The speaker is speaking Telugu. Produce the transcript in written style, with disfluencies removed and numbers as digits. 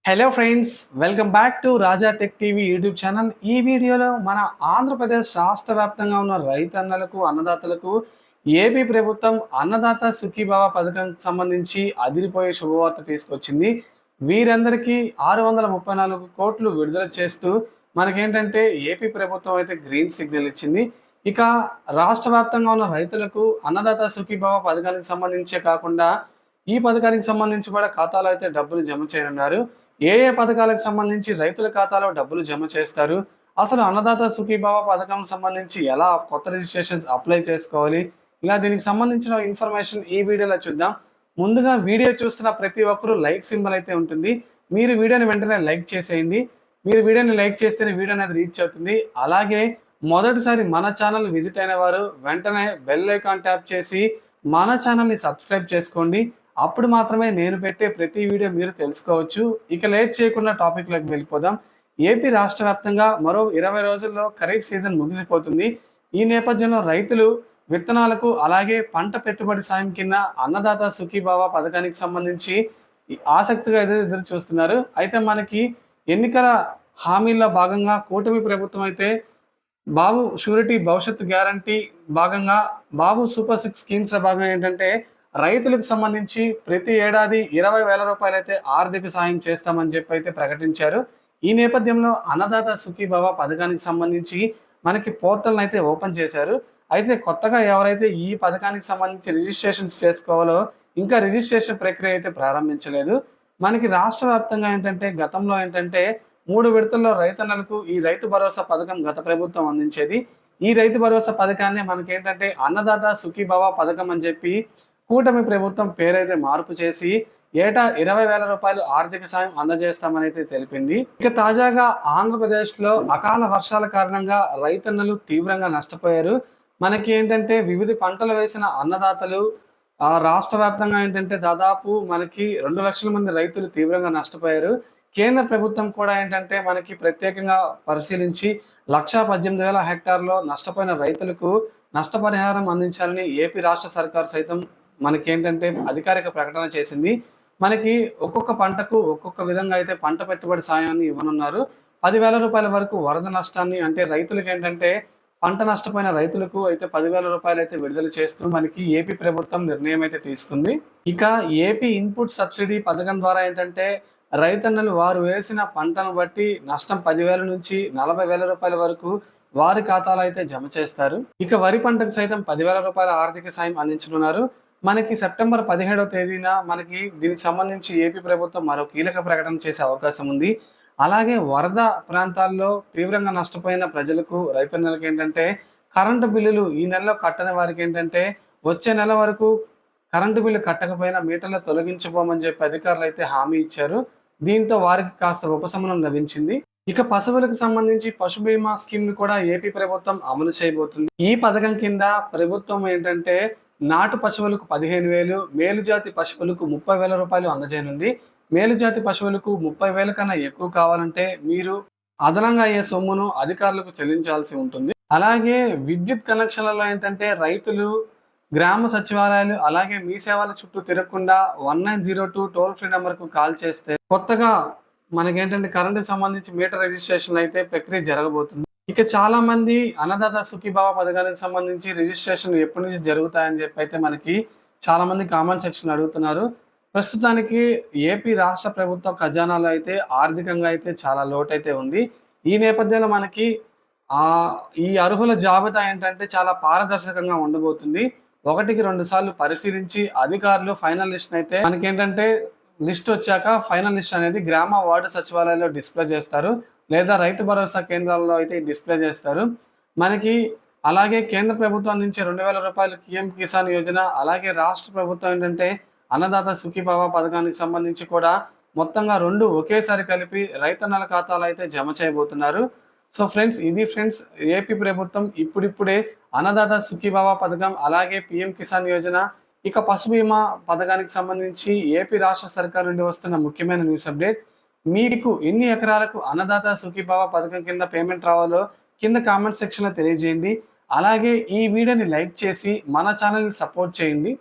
Hello friends, welcome back to Raja tech TV YouTube channel. ఈ వీడియోలో మన ఆంధ్రప్రదేశ్ రాష్ట్ర వ్యాప్తంగా ఉన్న రైతన్నలకు, అన్నదాతలకు ఏపీ ప్రభుత్వం అన్నదాత సుఖీభావ పథకానికి సంబంధించి అదిరిపోయే శుభవార్త తీసుకొచ్చింది. వీరందరికీ 634 కోట్లు విడుదల చేస్తూ మనకేంటంటే ఏపీ ప్రభుత్వం అయితే గ్రీన్ సిగ్నల్ ఇచ్చింది. ఇక రాష్ట్ర వ్యాప్తంగా ఉన్న రైతులకు అన్నదాత సుఖీభావ పథకానికి సంబంధించే కాకుండా ఈ పథకానికి సంబంధించి కూడా ఖాతాలో అయితే డబ్బులు జమ చేయనున్నారు. ఏ పథకాలకు సంబంధించి రైతుల ఖాతాలో డబ్బులు జమ చేస్తారు, అసలు అన్నదాత సుఖీభావ పథకం సంబంధించి ఎలా కొత్త రిజిస్ట్రేషన్స్ అప్లై చేసుకోవాలి, ఇలా దీనికి సంబంధించిన ఇన్ఫర్మేషన్ ఈ వీడియోలో చూద్దాం. ముందుగా వీడియో చూస్తున్న ప్రతి ఒక్కరూ లైక్ సింబల్ అయితే ఉంటుంది. మీరు వీడియోని వెంటనే లైక్ చేసేయండి. మీరు వీడియోని లైక్ చేస్తేనే వీడియో అనేది రీచ్ అవుతుంది. అలాగే మొదటిసారి మన ఛానల్ విజిట్ అయిన వారు వెంటనే బెల్ ఐకాన్ ట్యాప్ చేసి మన ఛానల్ని సబ్స్క్రైబ్ చేసుకోండి. అప్పుడు మాత్రమే నేను పెట్టే ప్రతి వీడియో మీరు తెలుసుకోవచ్చు. ఇక లేట్ చేయకుండా టాపిక్లోకి వెళ్ళిపోదాం. ఏపీ రాష్ట్ర వ్యాప్తంగా మరో 20 రోజుల్లో ఖరీఫ్ సీజన్ ముగిసిపోతుంది. ఈ నేపథ్యంలో రైతులు విత్తనాలకు అలాగే పంట పెట్టుబడి సాయం కింద అన్నదాత సుఖీభావ పథకానికి సంబంధించి ఆసక్తిగా ఎదురు చూస్తున్నారు. అయితే మనకి ఎన్నికల హామీల్లో భాగంగా కూటమి ప్రభుత్వం అయితే బాబు షూరిటీ భవిష్యత్తు గ్యారంటీ భాగంగా బాబు సూపర్ 6 స్కీమ్స్ భాగంగా ఏంటంటే రైతులకు సంబంధించి ప్రతి ఏడాది 20,000 రూపాయలు అయితే ఆర్థిక సాయం చేస్తామని చెప్పి అయితే ప్రకటించారు. ఈ నేపథ్యంలో అన్నదాత సుఖీభావ పథకానికి సంబంధించి మనకి పోర్టల్ అయితే ఓపెన్ చేశారు. అయితే కొత్తగా ఎవరైతే ఈ పథకానికి సంబంధించి రిజిస్ట్రేషన్స్ చేసుకోవాలో ఇంకా రిజిస్ట్రేషన్ ప్రక్రియ అయితే ప్రారంభించలేదు. మనకి రాష్ట్ర వ్యాప్తంగా ఏంటంటే గతంలో ఏంటంటే 3 విడతల్లో రైతన్నలకు ఈ రైతు భరోసా పథకం గత ప్రభుత్వం అందించేది. ఈ రైతు భరోసా పథకాన్ని మనకేంటంటే అన్నదాత సుఖీభావ పథకం అని చెప్పి కూటమి ప్రభుత్వం పేరైతే మార్పు చేసి ఏటా 20,000 రూపాయలు ఆర్థిక సాయం అందజేస్తామని అయితే తెలిపింది. ఇక తాజాగా ఆంధ్రప్రదేశ్లో అకాల వర్షాల కారణంగా రైతన్నలు తీవ్రంగా నష్టపోయారు. మనకి ఏంటంటే వివిధ పంటలు వేసిన అన్నదాతలు రాష్ట్ర వ్యాప్తంగా ఏంటంటే దాదాపు మనకి 2 లక్షల మంది రైతులు తీవ్రంగా నష్టపోయారు. కేంద్ర ప్రభుత్వం కూడా ఏంటంటే మనకి ప్రత్యేకంగా పరిశీలించి 118,000 హెక్టార్లో నష్టపోయిన రైతులకు నష్టపరిహారం అందించాలని ఏపీ రాష్ట్ర సర్కారు సైతం మనకేంటంటే అధికారిక ప్రకటన చేసింది. మనకి ఒక్కొక్క పంటకు ఒక్కొక్క విధంగా అయితే పంట పెట్టుబడి సాయాన్ని ఇవ్వనున్నారు. 10,000 రూపాయల వరకు వరద నష్టాన్ని అంటే రైతులకు ఏంటంటే పంట నష్టపోయిన రైతులకు అయితే 10,000 రూపాయలు అయితే విడుదల చేస్తూ మనకి ఏపీ ప్రభుత్వం నిర్ణయం అయితే తీసుకుంది. ఇక ఏపీ ఇన్పుట్ సబ్సిడీ పథకం ద్వారా ఏంటంటే రైతన్నలు వారు వేసిన పంటను బట్టి నష్టం 10,000 నుంచి 40,000 రూపాయల వరకు వారి ఖాతాలో అయితే జమ చేస్తారు. ఇక వరి పంటకు సైతం 10,000 రూపాయల ఆర్థిక సాయం అందించనున్నారు. మనకి సెప్టెంబర్ 17వ తేదీన మనకి దీనికి సంబంధించి ఏపీ ప్రభుత్వం మరో కీలక ప్రకటన చేసే అవకాశం ఉంది. అలాగే వరద ప్రాంతాల్లో తీవ్రంగా నష్టపోయిన ప్రజలకు రైతన్నలకు ఏంటంటే కరెంటు బిల్లులు ఈ నెలలో కట్టని వారికి ఏంటంటే వచ్చే నెల వరకు కరెంటు బిల్లు కట్టకపోయినా మీటర్లు తొలగించబోమని చెప్పి అధికారులు అయితే హామీ ఇచ్చారు. దీంతో వారికి కాస్త ఉపశమనం లభించింది. ఇక పశువులకు సంబంధించి పశు బీమా స్కీమ్ ని కూడా ఏపీ ప్రభుత్వం అమలు చేయబోతుంది. ఈ పథకం కింద ప్రభుత్వం ఏంటంటే నాటు పశువులకు 15,000, మేలుజాతి పశువులకు 30,000 రూపాయలు అందజేయనుంది. మేలుజాతి పశువులకు 30,000 కన్నా ఎక్కువ కావాలంటే మీరు అదనంగా అయ్యే సొమ్మును అధికారులకు చెల్లించాల్సి ఉంటుంది. అలాగే విద్యుత్ కనెక్షన్లలో ఏంటంటే రైతులు గ్రామ సచివాలయాలు అలాగే మీ సేవల చుట్టూ తిరగకుండా 1902 టోల్ ఫ్రీ నెంబర్కు కాల్ చేస్తే కొత్తగా మనకేంటంటే కరెంటుకి సంబంధించి మీటర్ రిజిస్ట్రేషన్ అయితే ప్రక్రియ జరగబోతుంది. ఇక చాలా మంది అన్నదాత సుఖీభావ పథకానికి సంబంధించి రిజిస్ట్రేషన్ ఎప్పటి నుంచి జరుగుతాయని చెప్పి అయితే మనకి చాలా మంది కామెంట్ సెక్షన్ అడుగుతున్నారు. ప్రస్తుతానికి ఏపీ రాష్ట్ర ప్రభుత్వ ఖజానాలో అయితే ఆర్థికంగా అయితే చాలా లోటైతే ఉంది. ఈ నేపథ్యంలో మనకి ఈ అర్హుల జాబితా ఏంటంటే చాలా పారదర్శకంగా ఉండబోతుంది. 1కి 2 సార్లు పరిశీలించి అధికారులు ఫైనల్ లిస్ట్ అయితే మనకేంటంటే లిస్ట్ వచ్చాక ఫైనల్ లిస్ట్ అనేది గ్రామ వార్డు సచివాలయాల్లో డిస్ప్లే చేస్తారు, లేదా రైతు భరోసా కేంద్రాల్లో అయితే డిస్ప్లే చేస్తారు. మనకి అలాగే కేంద్ర ప్రభుత్వం అందించే 2,000 రూపాయలు పీఎం కిసాన్ యోజన, అలాగే రాష్ట్ర ప్రభుత్వం ఏంటంటే అన్నదాత సుఖీభావ పథకానికి సంబంధించి కూడా మొత్తంగా 2 ఒకేసారి కలిపి రైతన్నల ఖాతాలో అయితే జమ చేయబోతున్నారు. సో ఫ్రెండ్స్, ఇది ఫ్రెండ్స్ ఏపీ ప్రభుత్వం ఇప్పుడిప్పుడే అన్నదాత సుఖీభావ పథకం అలాగే పీఎం కిసాన్ యోజన ఇక పశు బీమా పథకానికి సంబంధించి ఏపీ రాష్ట్ర సర్కార్ నుండి వస్తున్న ముఖ్యమైన న్యూస్ అప్డేట్. మీకు ఎన్ని ఎకరాలకు అన్నదాత సుఖీభావ పథకం కింద పేమెంట్ రావాలో కింద కామెంట్ సెక్షన్లో తెలియజేయండి. అలాగే ఈ వీడియోని లైక్ చేసి మన ఛానల్ని సపోర్ట్ చేయండి.